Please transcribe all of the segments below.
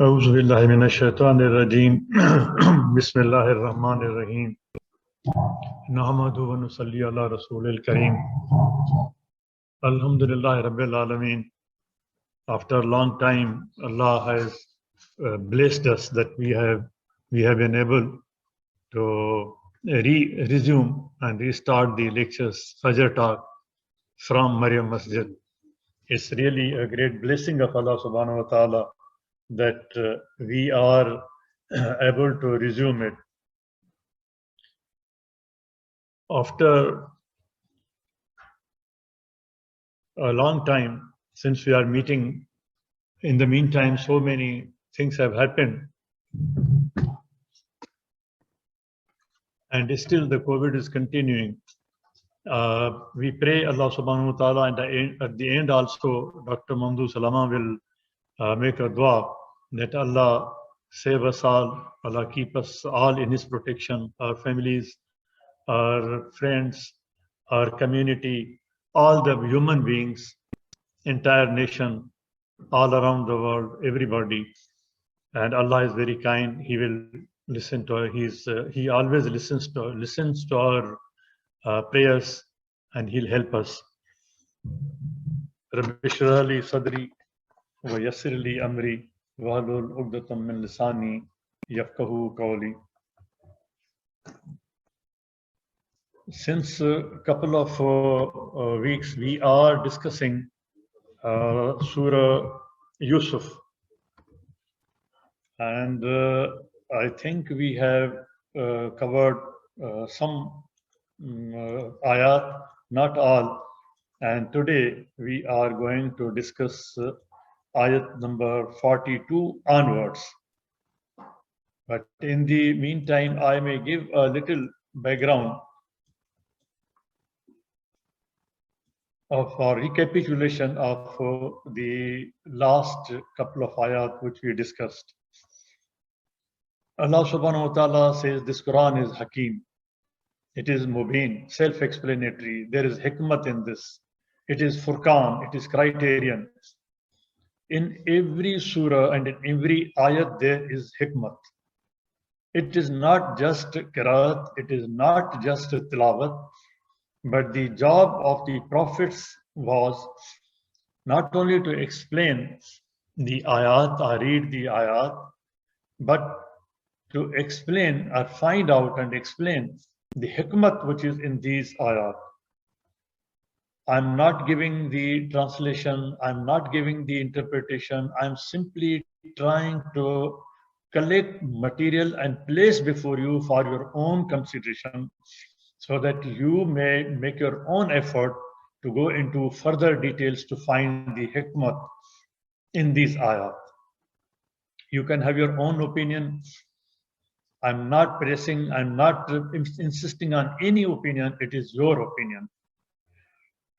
أعوذ بالله من الشيطان الرجيم بسم الله الرحمن الرحيم نحمده ونصلي على رسول الكريم الحمد لله رب العالمين. After a long time, Allah has blessed us that we have been able to resume and restart the lectures Fajr talk from Maryam Masjid. It's really a great blessing of Allah subhanahu wa ta'ala that we are able to resume it. After a long time since we are meeting, in the meantime, so many things have happened. And still the COVID is continuing. We pray Allah subhanahu wa ta'ala, and at the end also, Dr. Mamdoo Salama will make a dua that Allah save us all, Allah keep us all in His protection, our families, our friends, our community, all the human beings, entire nation, all around the world, everybody. And Allah is very kind. He will listen to He always listens to our prayers, and He'll help us. Rabbi shrah li sadri wa yassir li amri wahlul 'uqdatam min lisani yafqahu qawli. Since a couple of weeks, we are discussing Surah Yusuf, and I think we have covered some ayat, not all, and today we are going to discuss ayat number 42 onwards. But in the meantime, I may give a little background of a recapitulation of the last couple of ayat which we discussed. Allah subhanahu wa ta'ala says this Quran is Hakim. It is Mubin, self-explanatory. There is hikmat in this. It is Furqan, it is criterion. In every surah and in every ayat there is hikmat. It is not just qiraat, it is not just tilawat, but the job of the prophets was not only to explain the ayat or read the ayat, but to explain or find out and explain the hikmat which is in these ayat. I'm not giving the translation, I'm not giving the interpretation, I'm simply trying to collect material and place before you for your own consideration, so that you may make your own effort to go into further details to find the hikmat in these ayat. You can have your own opinion. I'm not pressing, I'm not insisting on any opinion, it is your opinion.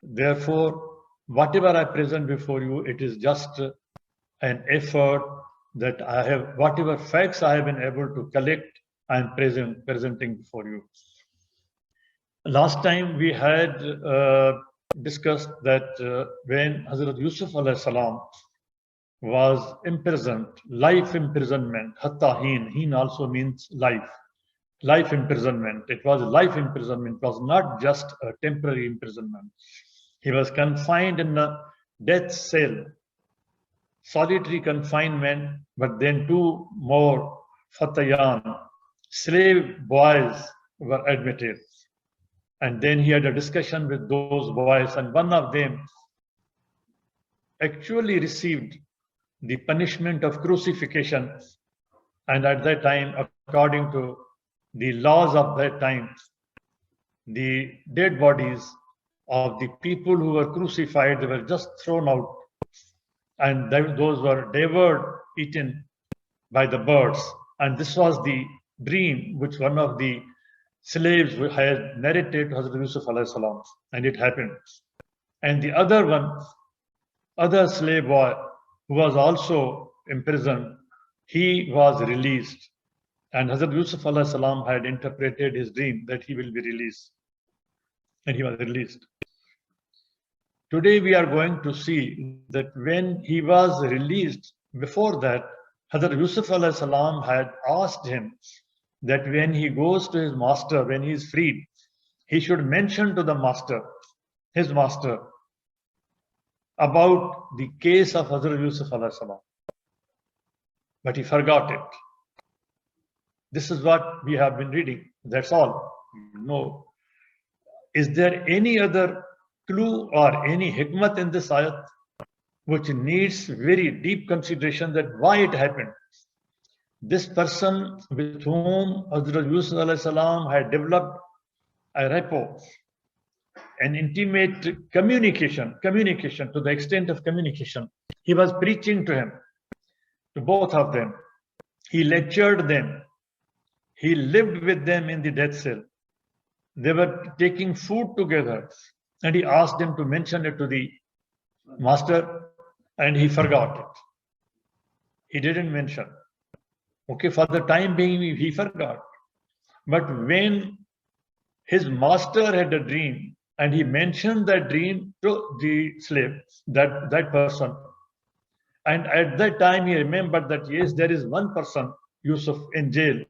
Therefore, whatever I present before you, it is just an effort that I have, whatever facts I have been able to collect, I'm presenting before you. Last time we had discussed that when Hazrat Yusuf alayhi salam was imprisoned, life imprisonment, hatta heen also means life imprisonment. It was life imprisonment, it was not just a temporary imprisonment. He was confined in a death cell, solitary confinement, but then two more fatayan, slave boys, were admitted. And then he had a discussion with those boys, and one of them actually received the punishment of crucifixion. And at that time, according to the laws of that time, the dead bodies of the people who were crucified, they were just thrown out, and those were devoured, eaten by the birds. And this was the dream which one of the slaves had narrated to Hazrat Yusuf alayhi salam, and it happened. And the other slave boy who was also imprisoned, he was released. And Hazrat Yusuf alayhi salam had interpreted his dream that he will be released. And he was released. Today we are going to see that when he was released, before that, Hazrat Yusuf alayhi salam had asked him that when he goes to his master, when he is freed, he should mention to the master, his master, about the case of Hazrat Yusuf alayhi salam. But he forgot it. This is what we have been reading. That's all. No. Is there any other clue or any hikmat in this ayat which needs very deep consideration that why it happened? This person with whom Hazrat Yusuf alayhi salam had developed a rapport, an intimate communication to the extent of communication. He was preaching to him, to both of them. He lectured them. He lived with them in the death cell. They were taking food together, and he asked them to mention it to the master, and he forgot it. He didn't mention. Okay, for the time being, he forgot. But when his master had a dream, and he mentioned that dream to the slave, that person, and at that time he remembered that yes, there is one person, Yusuf, in jail,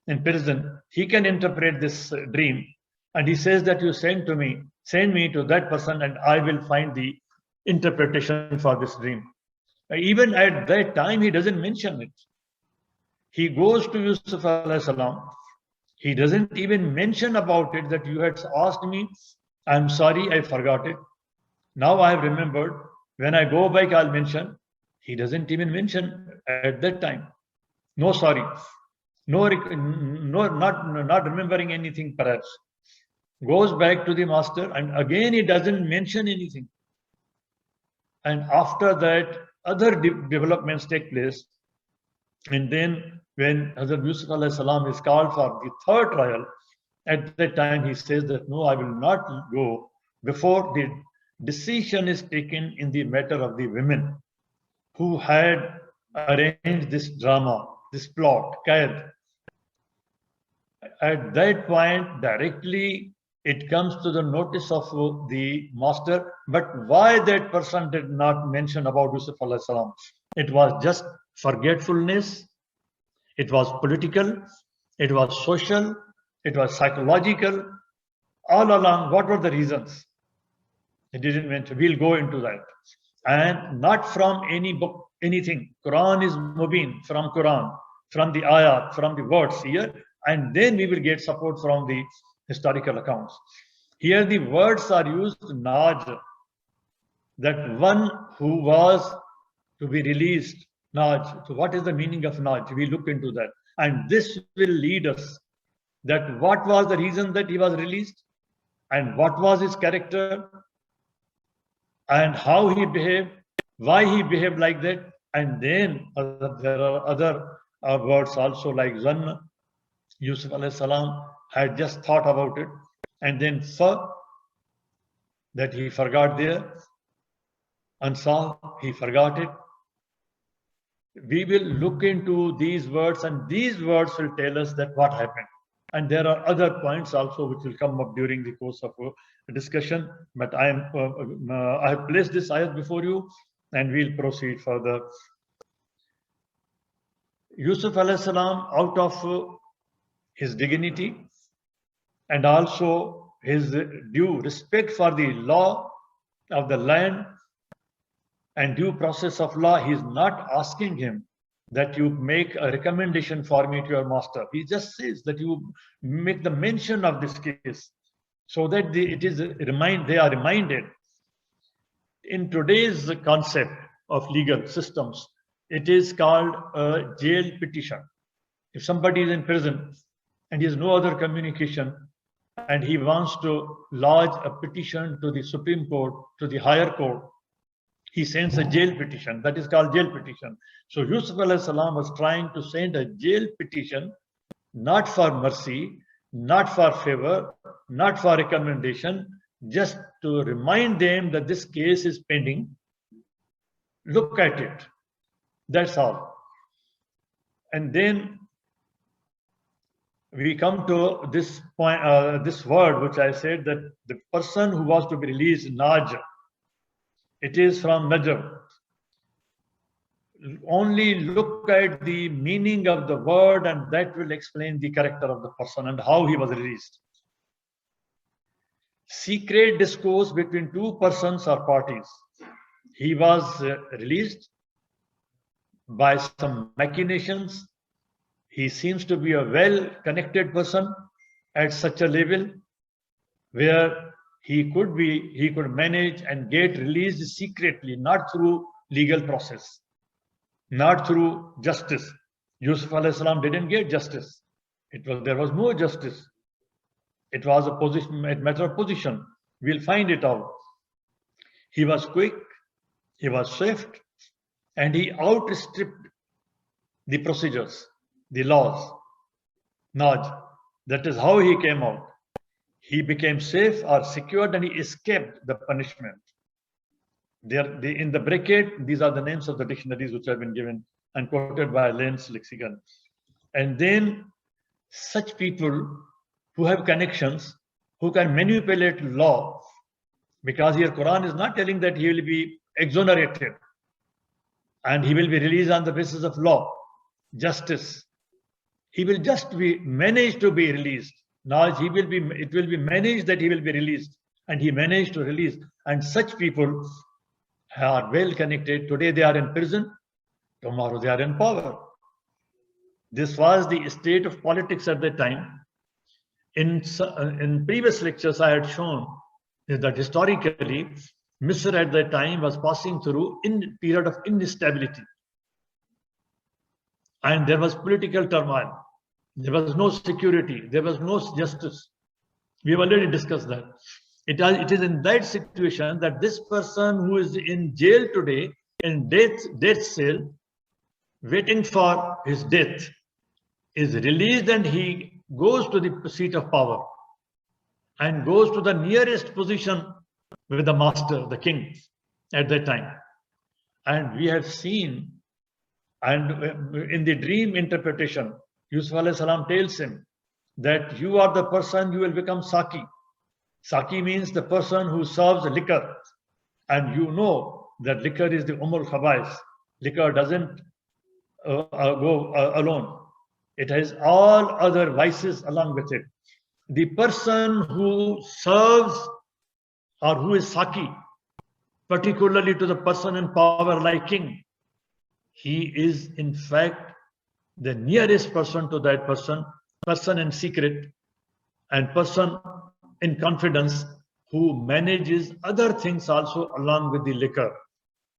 in prison. He can interpret this dream, and he says that you send me to that person, and I will find the interpretation for this dream. Even at that time, he doesn't mention it. He goes to Yusuf alayhi salam. He doesn't even mention about it that you had asked me. I'm sorry, I forgot it. Now I have remembered. When I go back, I'll mention. He doesn't even mention at that time. No sorry. No, not remembering anything perhaps. Goes back to the master, and again he doesn't mention anything. And after that, other developments take place. And then when Hazrat Yusuf alayhi salam is called for the third trial, at that time he says that no, I will not go before the decision is taken in the matter of the women who had arranged this drama, this plot, Qaid. At that point, directly it comes to the notice of the master. But why that person did not mention about Yusuf alayhi salam? It was just forgetfulness. It was political. It was social. It was psychological. All along, what were the reasons? He didn't mention. We'll go into that. And not from any book, anything. Quran is mubin from Quran, from the ayat, from the words here. And then we will get support from the historical accounts. Here the words are used, Naj, that one who was to be released, Naj. So what is the meaning of Naj? We look into that. And this will lead us that what was the reason that he was released, and what was his character, and how he behaved, why he behaved like that. And then there are other words also like Zanna. Yusuf alayhi salam had just thought about it, and then Fa, that he forgot there, and Sa, he forgot it. We will look into these words, and these words will tell us that what happened. And there are other points also which will come up during the course of a discussion. But I have placed this ayat before you, and we'll proceed further. Yusuf alayhi salam, out of his dignity and also his due respect for the law of the land and due process of law, he is not asking him that you make a recommendation for me to your master. He just says that you make the mention of this case so that they are reminded. In today's concept of legal systems, it is called a jail petition. If somebody is in prison and he has no other communication and he wants to lodge a petition to the Supreme Court, to the higher court, he sends a jail petition. That is called jail petition. So Yusuf alayhi salam was trying to send a jail petition, not for mercy, not for favor, not for recommendation, just to remind them that this case is pending. Look at it. That's all. And then we come to this point, this word which I said, that the person who was to be released, Naj, it is from Najm. Only look at the meaning of the word, and that will explain the character of the person and how he was released. Secret discourse between two persons or parties. He was released by some machinations. He seems to be a well-connected person at such a level where he could manage and get released secretly, not through legal process, not through justice. Yusuf alayhi salam didn't get justice. There was no justice. It was a matter of position. We'll find it out. He was quick, he was swift, and he outstripped the procedures, the laws. Naj, that is how he came out. He became safe or secured, and he escaped the punishment. In the bracket, these are the names of the dictionaries which have been given and quoted by Len's lexicon. And then such people who have connections, who can manipulate law, because here Quran is not telling that he will be exonerated and he will be released on the basis of law, justice. He will just be managed to be released. Now it will be managed that he will be released, and he managed to release. And such people are well connected. Today they are in prison, tomorrow they are in power. This was the state of politics at that time. In previous lectures, I had shown that historically, Misr at that time was passing through a period of instability. And there was political turmoil. There was no security. There was no justice. We have already discussed that. It is in that situation that this person who is in jail today, in death cell, waiting for his death, is released, and he goes to the seat of power and goes to the nearest position with the master, the king, at that time. And we have seen, and in the dream interpretation, Yusuf alayhi salam tells him that you are the person, you will become Saki. Saki means the person who serves liquor. And you know that liquor is the Khabais. Liquor doesn't go alone. It has all other vices along with it. The person who serves or who is Saki, particularly to the person in power like king, he is in fact the nearest person to that person in secret, and person in confidence, who manages other things also along with the liquor.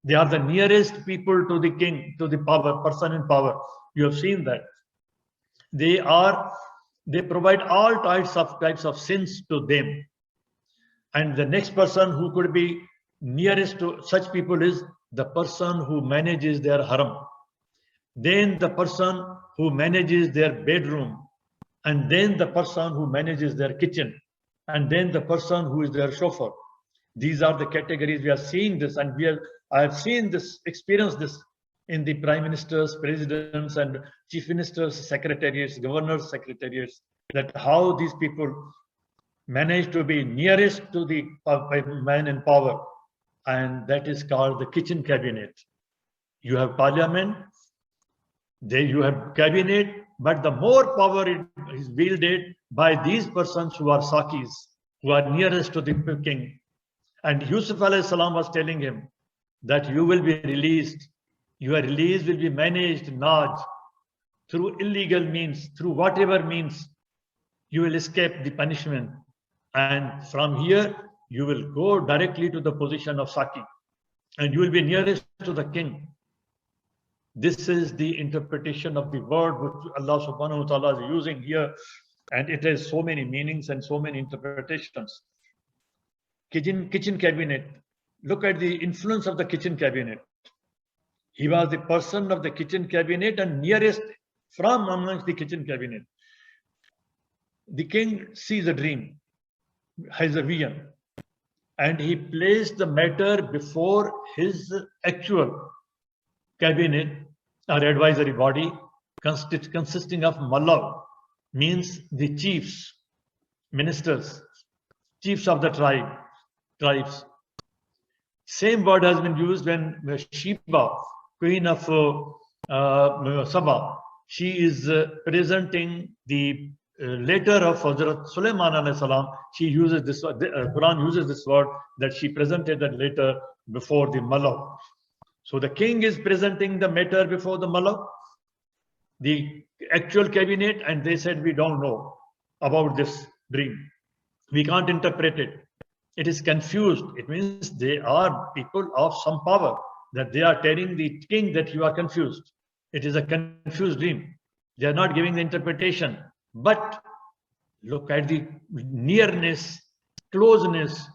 They are the nearest people to the king, to the person in power. You have seen that. They provide all types of sins to them. And the next person who could be nearest to such people is the person who manages their haram. Then the person who manages their bedroom, and then the person who manages their kitchen, and then the person who is their chauffeur. These are the categories. We are seeing this, and I have seen this, experienced this in the prime ministers, presidents, and chief ministers, secretariats, governors, secretariats, that how these people manage to be nearest to the man in power, and that is called the kitchen cabinet. You have parliament, there you have cabinet, but the more power is wielded by these persons who are Sakis, who are nearest to the king. And Yusuf alayhi salam was telling him that you will be released. Your release will be managed, Naj, through illegal means, through whatever means. You will escape the punishment. And from here, you will go directly to the position of Saki. And you will be nearest to the king. This is the interpretation of the word which Allah subhanahu wa ta'ala is using here. And it has so many meanings and so many interpretations. Kitchen cabinet. Look at the influence of the kitchen cabinet. He was the person of the kitchen cabinet and nearest from amongst the kitchen cabinet. The king sees a dream, has a vision, and he placed the matter before his actual cabinet or advisory body consisting of Mallah, means the chiefs, ministers, chiefs of the tribes. Same word has been used when Sheba, queen of Saba, she is presenting the letter of Hazrat Sulaiman alayhi salam. She uses this, Quran uses this word, that she presented that letter before the Malak. So the king is presenting the matter before the Malak, the actual cabinet, and they said, we don't know about this dream. We can't interpret it. It is confused. It means they are people of some power, that they are telling the king that you are confused. It is a confused dream. They are not giving the interpretation. But look at the nearness, closeness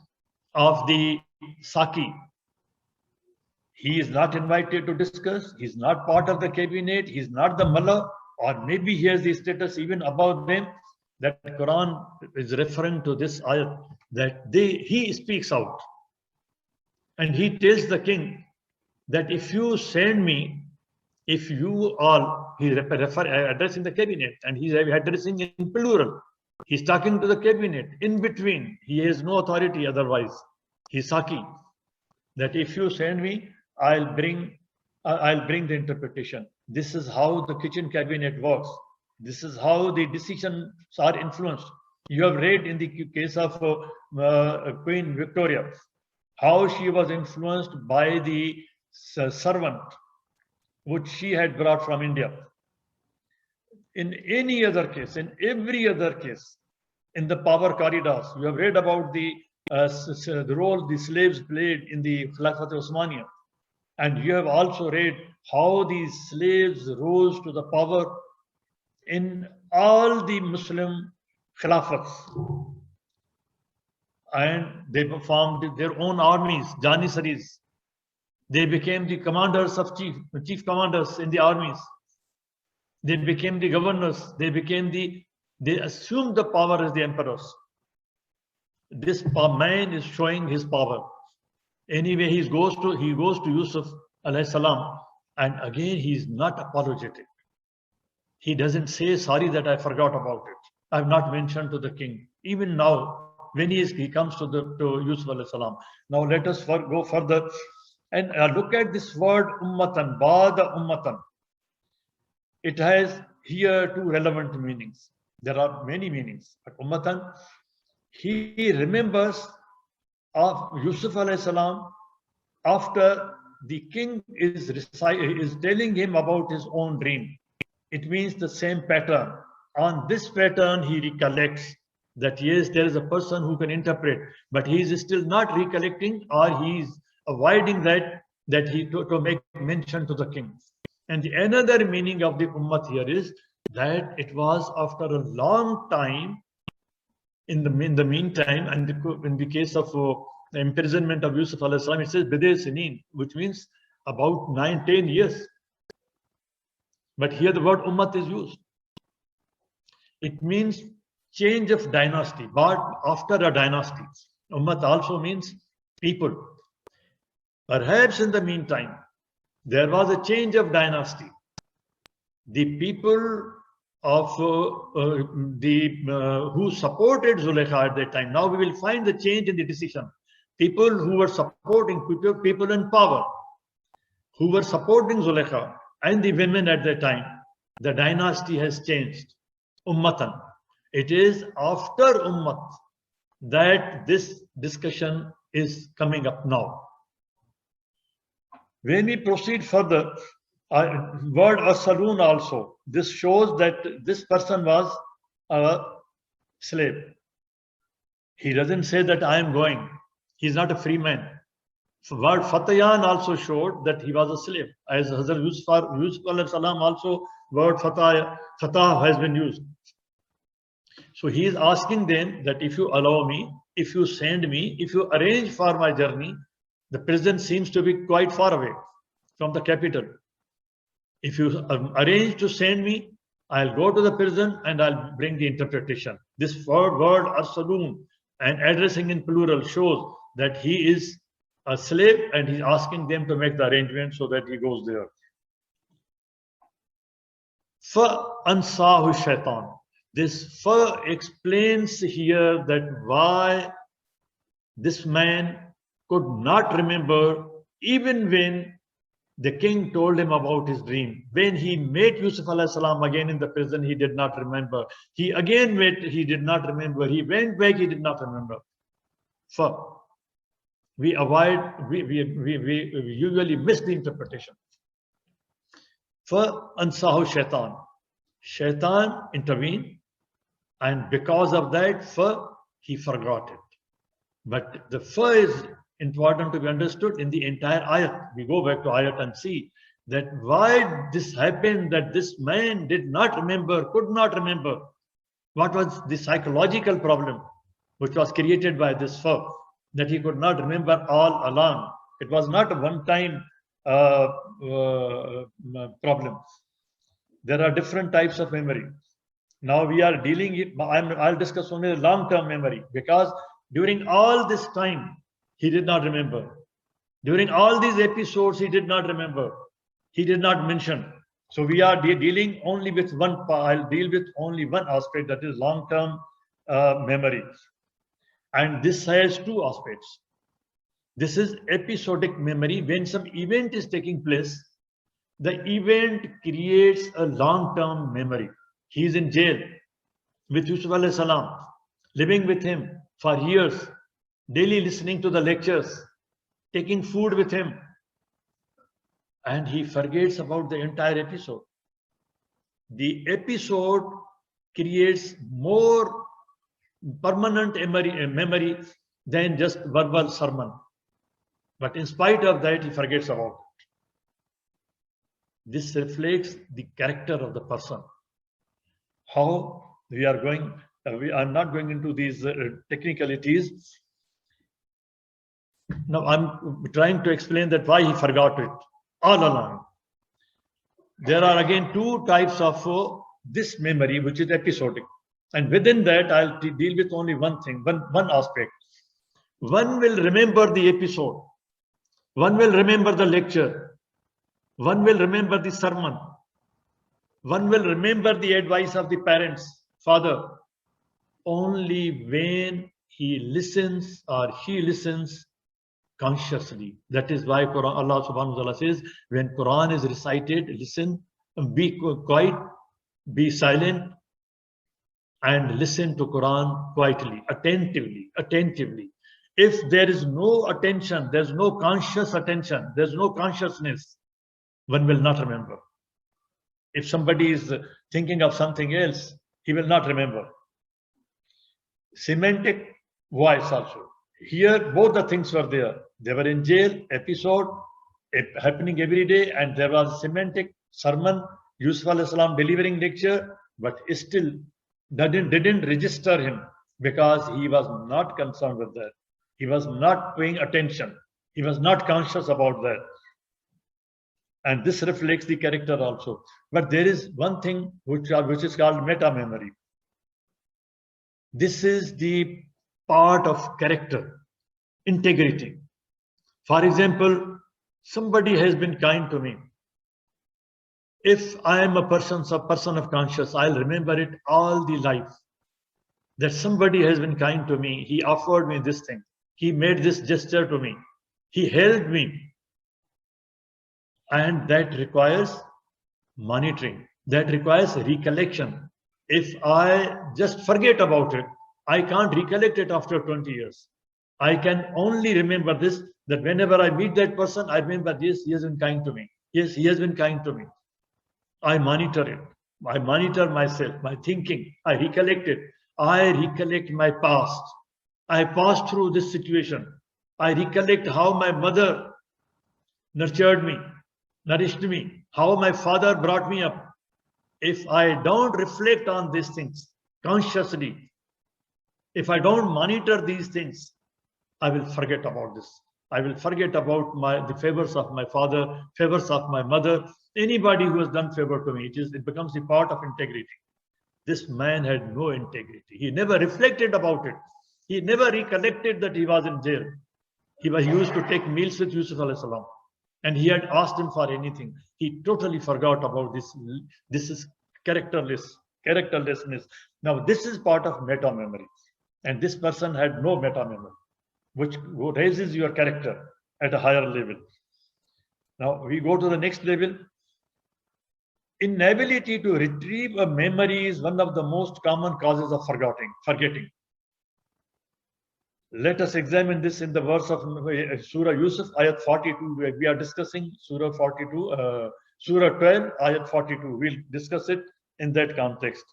of the Saki. He is not invited to discuss. He is not part of the cabinet. He is not the mullah, or maybe he has the status even above them. That Quran is referring to this ayat, that he speaks out. And he tells the king that if you send me, if you all, he addressing the cabinet, and he's addressing in plural. He's talking to the cabinet. In between, he has no authority otherwise. He's Saki. That if you send me, I'll bring the interpretation. This is how the kitchen cabinet works. This is how the decisions are influenced. You have read in the case of Queen Victoria, how she was influenced by the servant which she had brought from India. In any other case, in every other case, in the power corridors, you have read about the role the slaves played in the Khilafat Osmania. And you have also read how these slaves rose to the power in all the Muslim Khilafats. And they formed their own armies, Janissaries. They became the commanders of chief commanders in the armies. They became the governors. They assumed the power as the emperors. This man is showing his power. Anyway, he goes to Yusuf alayhi salam, and again he is not apologetic. He doesn't say, sorry that I forgot about it. I've not mentioned to the king. Even now, when he comes to Yusuf alayhi salam. Now let us go further and look at this word ummatan, ba'da ummatan. It has here two relevant meanings. There are many meanings, but ummatan, he remembers of Yusuf alayhi salam after the king is telling him about his own dream. It means the same pattern. On this pattern, he recollects that yes, there is a person who can interpret, but he is still not recollecting, or he is avoiding that to make mention to the king. And the another meaning of the ummat here is that it was after a long time. In the meantime, and in the case of the imprisonment of Yusuf alayhi salam, it says Bidai Sinin, which means about 9-10 years. But here the word ummat is used. It means change of dynasty, but after a dynasty. Ummat also means people. Perhaps in the meantime, there was a change of dynasty. The people of who supported Zulaikha at that time. Now we will find the change in the decision. People who were supporting, people in power, who were supporting Zulaikha and the women at that time, the dynasty has changed. Ummatan. It is after Ummat that this discussion is coming up now. When we proceed further, word as-saloon also, this shows that this person was a slave. He doesn't say that I am going. He's not a free man. Word Fatayan also showed that he was a slave. As Hazrat Yusuf alayhi salam also, word Fatah has been used. So he is asking them that if you allow me, if you send me, if you arrange for my journey, the prison seems to be quite far away from the capital. If you arrange to send me, I'll go to the prison and I'll bring the interpretation. This word as-saloon and addressing in plural shows that he is a slave and he's asking them to make the arrangement so that he goes there. فَأَنْسَاهُ الشَّيْطَانُ. This fa explains here that why this man could not remember even when The king told him about his dream. When he met Yusuf alayhi salam again in the prison, he did not remember. He again met, he did not remember. He went back, he did not remember. So we avoid, we usually miss the interpretation. For ansahu shaitan. Shaitan intervened, and because of that, he forgot it. But the is important to be understood in the entire ayat. We go back to ayat and see that why this happened, that this man did not remember, could not remember. What was the psychological problem which was created by this that he could not remember all along. It was not a one-time problem. There are different types of memory. Now we are dealing, I'll discuss only the long-term memory, because during all this time, he did not remember. During all these episodes, he did not remember. He did not mention. So we are dealing only with one, I'll deal with only one aspect, that is long-term memory. And this has two aspects. This is episodic memory. When some event is taking place, the event creates a long-term memory. He is in jail with Yusuf alayhi salam, living with him for years, daily listening to the lectures, taking food with him, and he forgets about the entire episode. The episode creates more permanent memory than just verbal sermon. But in spite of that, he forgets about it. This reflects the character of the person. How we are going, I'm not going into these technicalities. Now I'm trying to explain that why he forgot it all along. There are again two types of this memory, which is episodic. And within that, I'll deal with only one thing, one aspect. One will remember the episode. One will remember the lecture. One will remember the sermon. One will remember the advice of the parents, father, only when he listens or she listens consciously. That is why Quran, Allah subhanahu wa ta'ala says, when Quran is recited, listen, be quiet, be silent, and listen to Quran quietly, attentively. If there is no attention, there's no conscious attention, there's no consciousness, one will not remember. If somebody is thinking of something else, he will not remember. Semantic voice also. Here, both the things were there. They were in jail, episode happening every day, and there was semantic sermon, Yusuf alayhi salam delivering lecture, but still didn't register him because he was not concerned with that. He was not paying attention. He was not conscious about that. And this reflects the character also. But there is one thing which is called meta memory. This is the part of character, integrity. For example, somebody has been kind to me. If I am a person of conscience, I'll remember it all the life. That somebody has been kind to me. He offered me this thing. He made this gesture to me. He helped me. And that requires monitoring. That requires recollection. If I just forget about it, I can't recollect it after 20 years. I can only remember this, that whenever I meet that person, I remember, yes, he has been kind to me. Yes, he has been kind to me. I monitor it. I monitor myself, my thinking. I recollect it. I recollect my past. I passed through this situation. I recollect how my mother nurtured me, nourished me, how my father brought me up. If I don't reflect on these things consciously, if I don't monitor these things, I will forget about this. I will forget about the favors of my father, favors of my mother, anybody who has done favor to me. It becomes a part of integrity. This man had no integrity. He never reflected about it. He never recollected that he was in jail. He used to take meals with Yusuf alayhi salam, and he had asked him for anything. He totally forgot about this. This is characterlessness. Now, this is part of meta memory. And this person had no meta memory, which raises your character at a higher level. Now we go to the next level. Inability to retrieve a memory is one of the most common causes of forgetting. Let us examine this in the verse of Surah Yusuf, ayat 42. We are discussing Surah 42, Surah 12, ayat 42. We'll discuss it in that context.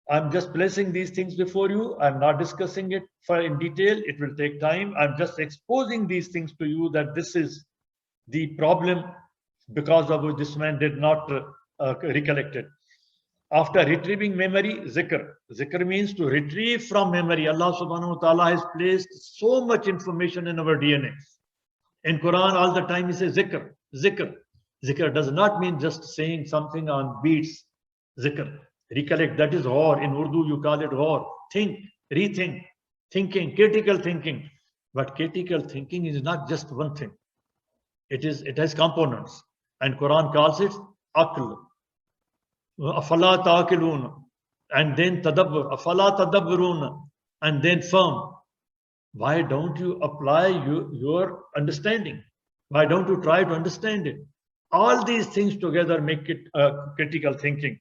I'm just placing these things before you. I'm not discussing it in detail. It will take time. I'm just exposing these things to you, that this is the problem because of which this man did not recollect it. After retrieving memory, zikr. Zikr means to retrieve from memory. Allah subhanahu wa ta'ala has placed so much information in our DNA. In Quran, all the time he says zikr, zikr. Zikr does not mean just saying something on beats. Zikr, recollect, that is ghor. In Urdu, you call it ghor. Think, rethink, thinking, critical thinking. But critical thinking is not just one thing. It has components. And Quran calls it aql. Afala ta'qilun, and then tadabbur, afala tadabburun, and then firm. Why don't you apply your understanding? Why don't you try to understand it? All these things together make it critical thinking.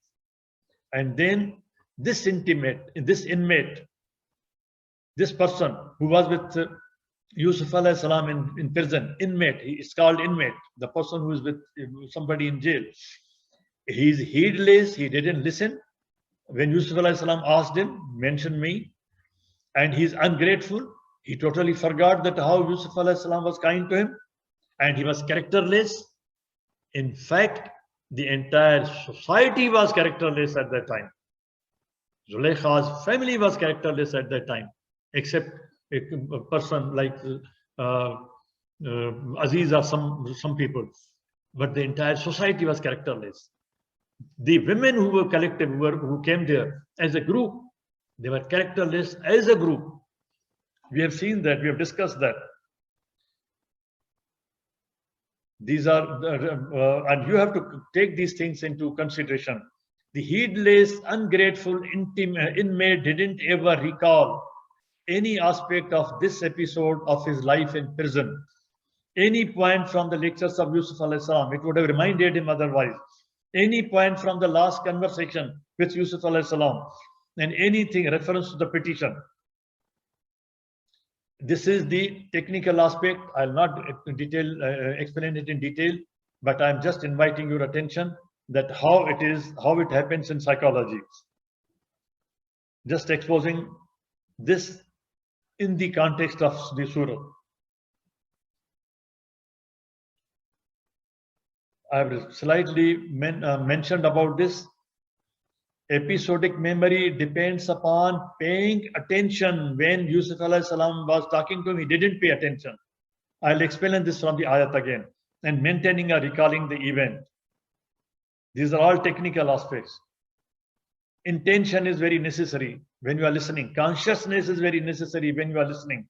And then this inmate, this person who was with Yusuf alayhi salam in prison, inmate, he is called inmate, the person who is with somebody in jail. He's heedless, he didn't listen. When Yusuf alayhi salam asked him, mention me, and he's ungrateful, he totally forgot that how Yusuf alayhi salam was kind to him, and he was characterless. In fact, the entire society was characterless at that time. Zulaykha's family was characterless at that time, except a person like Aziz or some people. But the entire society was characterless. The women who were collective, who came there as a group, they were characterless as a group. We have seen that, we have discussed that. These are, and you have to take these things into consideration. The heedless, ungrateful inmate didn't ever recall any aspect of this episode of his life in prison. Any point from the lectures of Yusuf alayhi salam, it would have reminded him otherwise. Any point from the last conversation with Yusuf alayhi salam, and anything reference to the petition. This is the technical aspect. I'll not explain it in detail, but I'm just inviting your attention that how it happens in psychology. Just exposing this in the context of the surah. I've slightly mentioned about this. Episodic memory depends upon paying attention. When Yusuf alayhi salam was talking to him, he didn't pay attention. I'll explain this from the ayat again. And maintaining or recalling the event. These are all technical aspects. Intention is very necessary when you are listening. Consciousness is very necessary when you are listening.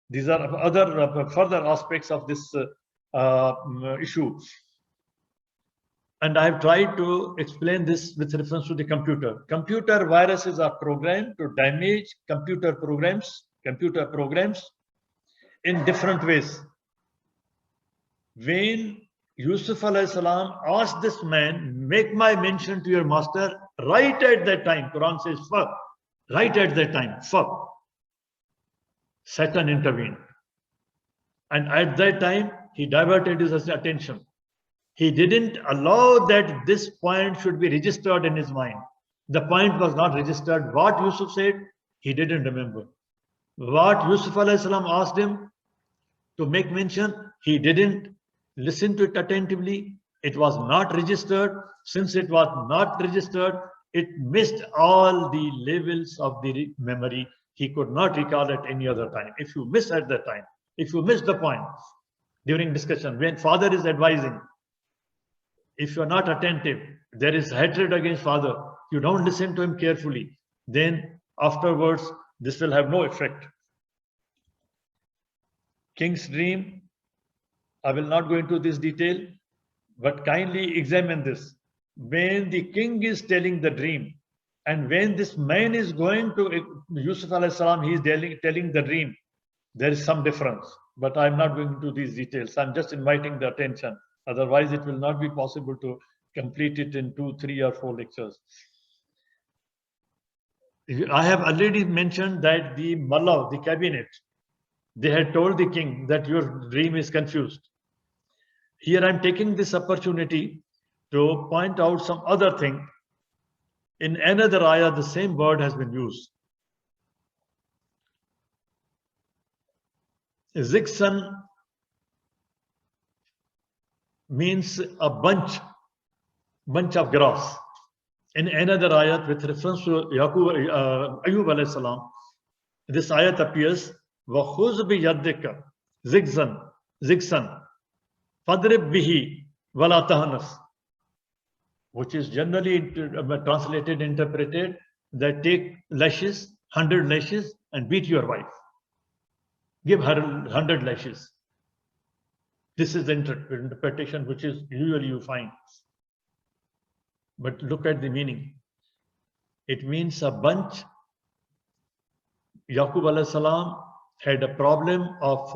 These are other further aspects of this issue. And I've tried to explain this with reference to the computer. Computer viruses are programmed to damage computer programs in different ways. When Yusuf alayhi salam asked this man, make my mention to your master, right at that time, Quran says, fuck, right at that time, fuck. Satan intervened. And at that time, he diverted his attention. He didn't allow that this point should be registered in his mind. The point was not registered. What Yusuf said, he didn't remember. What Yusuf alayhi salam asked him to make mention, he didn't listen to it attentively. It was not registered. Since it was not registered, it missed all the levels of the memory. He could not recall at any other time. If you miss at that time, if you miss the point during discussion, when father is advising, if you are not attentive, there is hatred against father, you don't listen to him carefully, then afterwards, this will have no effect. King's dream, I will not go into this detail, but kindly examine this. When the king is telling the dream, and when this man is going to Yusuf alayhi salam, he is telling the dream, there is some difference. but I'm not going into these details. I'm just inviting the attention. Otherwise, it will not be possible to complete it in 2, 3, or 4 lectures. I have already mentioned that the Mallah, the cabinet, they had told the king that your dream is confused. Here I'm taking this opportunity to point out some other thing. In another ayah, the same word has been used. Ziksan means a bunch of grass. In another ayat with reference to Ayub alayhi salam, this ayat appears, وَخُذْ بِيَدِّكَ ziksan فَضْرِبْ بِهِ وَلَا تَهْنَسْ, which is generally translated, interpreted, that take lashes, 100 lashes, and beat your wife. Give her 100 lashes. This is the interpretation which is usually you find. But look at the meaning. It means a bunch. Yaqub alayhi salam had a problem of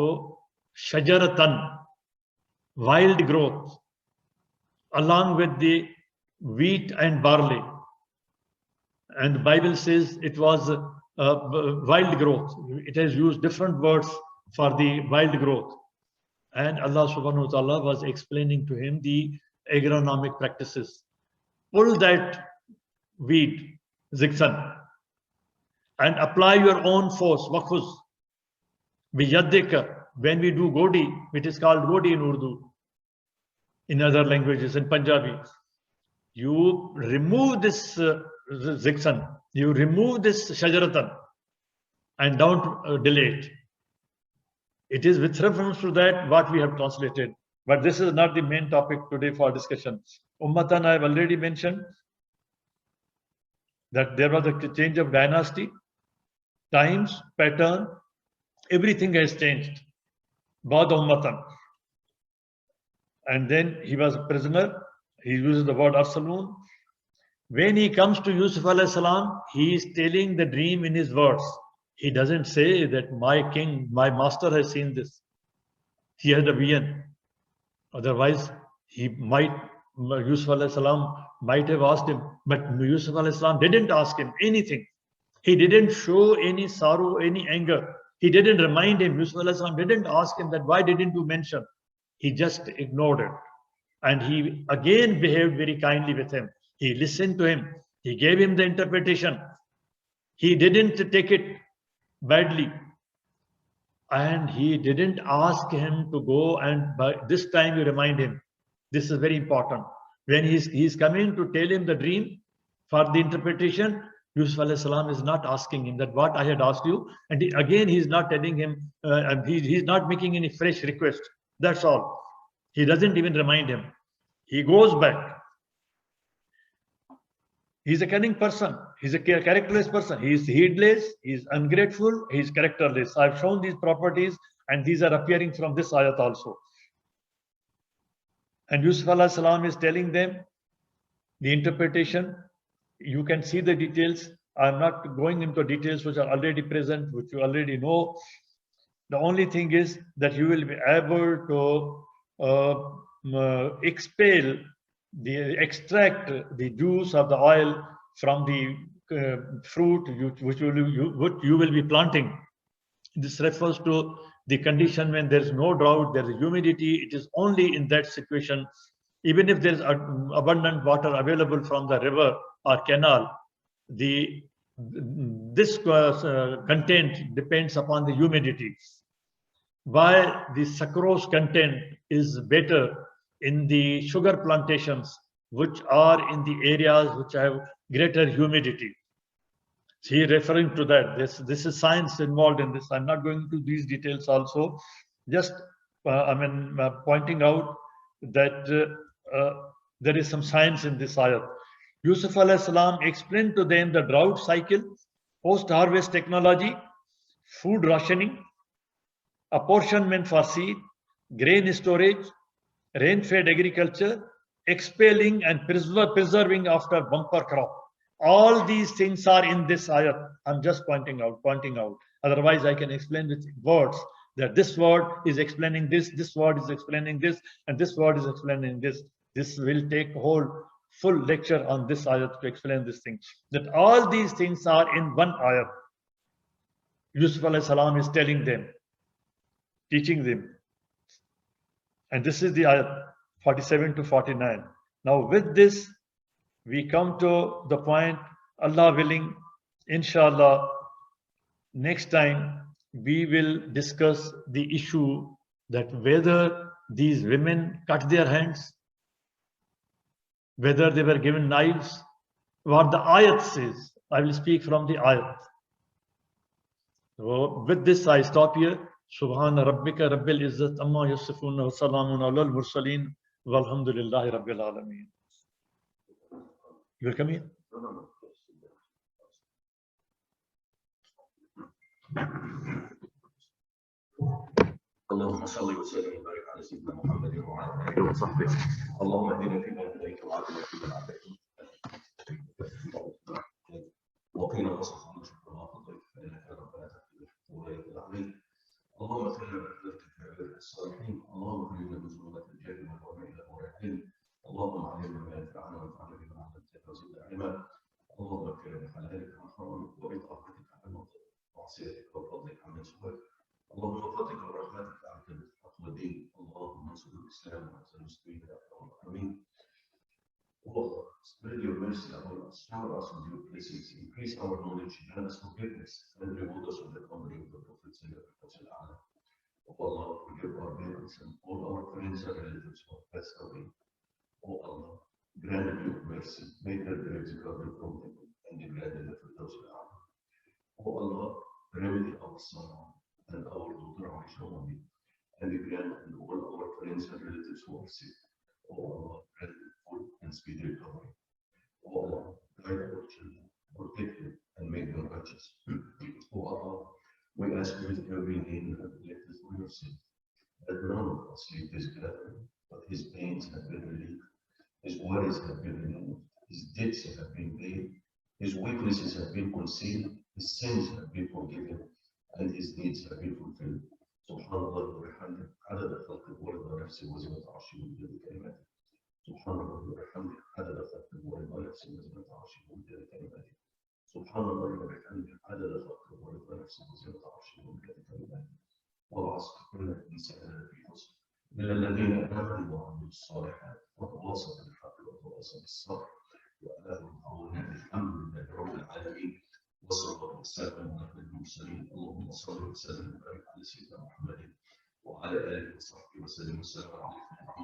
shajaratan, wild growth, along with the wheat and barley. And the Bible says it was wild growth. It has used different words for the wild growth. And Allah subhanahu wa ta'ala was explaining to him the agronomic practices. Pull that wheat, ziksan, and apply your own force, waqfuz. Biyaddika, when we do godi, it is called godi in Urdu, in other languages, in Punjabi. You remove this ziksan, you remove this shajaratan, and don't delay it. It is with reference to that what we have translated. But this is not the main topic today for discussion. Ummatan, I have already mentioned that there was a change of dynasty, times, pattern, everything has changed. Ba'd Ummatan. And then he was a prisoner. He uses the word Arsalun. When he comes to Yusuf alayhi salam, he is telling the dream in his words. He doesn't say that my king, my master has seen this. He had a vision. Otherwise, Yusuf alayhi salam might have asked him, but Yusuf alayhi salam didn't ask him anything. He didn't show any sorrow, any anger. He didn't remind him. Yusuf alayhi salam didn't ask him that why didn't you mention? He just ignored it. And he again behaved very kindly with him. He listened to him. He gave him the interpretation. He didn't take it badly. And he didn't ask him to go, and by this time you remind him. This is very important. When he's coming to tell him the dream for the interpretation, Yusuf alayhi salam is not asking him that what I had asked you. And again, he's not telling him, he's not making any fresh request. That's all. He doesn't even remind him. He goes back. He's a cunning person. He's a characterless person. He's heedless. He's ungrateful. He's characterless. I've shown these properties, and these are appearing from this ayat also. And Yusuf alayhi salam is telling them the interpretation. You can see the details. I'm not going into details which are already present, which you already know. The only thing is that you will be able to extract the juice of the oil from the fruit which you will be planting. This refers to the condition when there is no drought, there is humidity. It is only in that situation, even if there is abundant water available from the river or canal, this content depends upon the humidity. Why the sucrose content is better in the sugar plantations, which are in the areas which have greater humidity. He referring to that. This is science involved in this. I'm not going into these details also. Just pointing out that there is some science in this ayat. Yusuf alayhi salam explained to them the drought cycle, post-harvest technology, food rationing, apportionment for seed, grain storage, rain-fed agriculture, expelling and preserving after bumper crop. All these things are in this ayat. I'm just pointing out. Otherwise, I can explain with words. that this word is explaining this word is explaining this, and this word is explaining this. This will take a whole full lecture on this ayat to explain this thing. That all these things are in one ayat. Yusuf alayhi salam is telling them, teaching them. And this is the ayat 47 to 49. Now with this, we come to the point, Allah willing, inshallah, next time we will discuss the issue that whether these women cut their hands, whether they were given knives, what the ayat says. I will speak from the ayat. So with this, I stop here. Subhana rabbika rabbil izzat amma yasifun wa salamun ala al-mursaleen walhamdulillahi rabbil alameen. You will come here? اللهم صل وسلم وبارك على سيدنا محمد وعلى اله وصحبه. اللهم اهدنا فيمن هديت وعافنا فيمن عافيت وقنا واصرف عنا شر ما قضيت فانك ربنا تقدر ولا يقضى عليك. اللهم اغفر لنا برحمتك يا عباد الصالحين. اللهم اغفر لنا بذنوبنا الجهل والوهم الى نور العلم. اللهم علمنا ما ينفعنا وانفعنا بما علمتنا وزدنا علما. اللهم اغفر لنا حلالك عن حرامك وبطاعتك عن معصيتك وفضلك عن سواك. اللهم بفضلك ورحمتك أعطنا الحق والدين. اللهم انصر الإسلام وأعز المسلمين يا رب العالمين. Allah, spread your mercy upon us, shower us with your blessings, increase our knowledge, grant us forgiveness, and reward us with the company of the prophets and the prophets of Allah. O Allah, forgive our parents and all our friends and relatives who have passed away. O Allah, grant them your mercy, make their graves covered from them, and grant them the Firdaus al-A'la. O Allah, remedy our sorrow and our daughter Aisha Mami, and grant and all our friends and relatives who are sick. O Allah, grant them full and speedy recovery. O Allah, guide our children, protect them, and make them righteous. O Allah, we ask you with every name you have elected for your sake, that none of us leave this gathering, but his pains have been relieved, his worries have been removed, his debts have been paid, his weaknesses have been concealed, his sins have been forgiven, and his needs have been fulfilled. سبحان الله وبحمده عدد خلقه ورضا نفسه وزنة عرشه ومداد كلماته. سبحان الله وبحمده عدد خلقه ورضا نفسه وزنة عرشه ومداد كلماته. سبحان الله وبحمده عدد خلقه ورضا نفسه وزنة عرشه ومداد كلماته. والعصر إن الإنسان لفي خسر إلا الذين آمنوا وعملوا الصالحات وتواصوا بالحق وتواصوا بالصبر وآخر قولنا الحمد لله رب العالمين. والصلاة والسلام على المرسلين. اللهم صل وسلم وبارك على سيدنا محمد وعلى آله وصحبه وسلم. والسلام عليكم.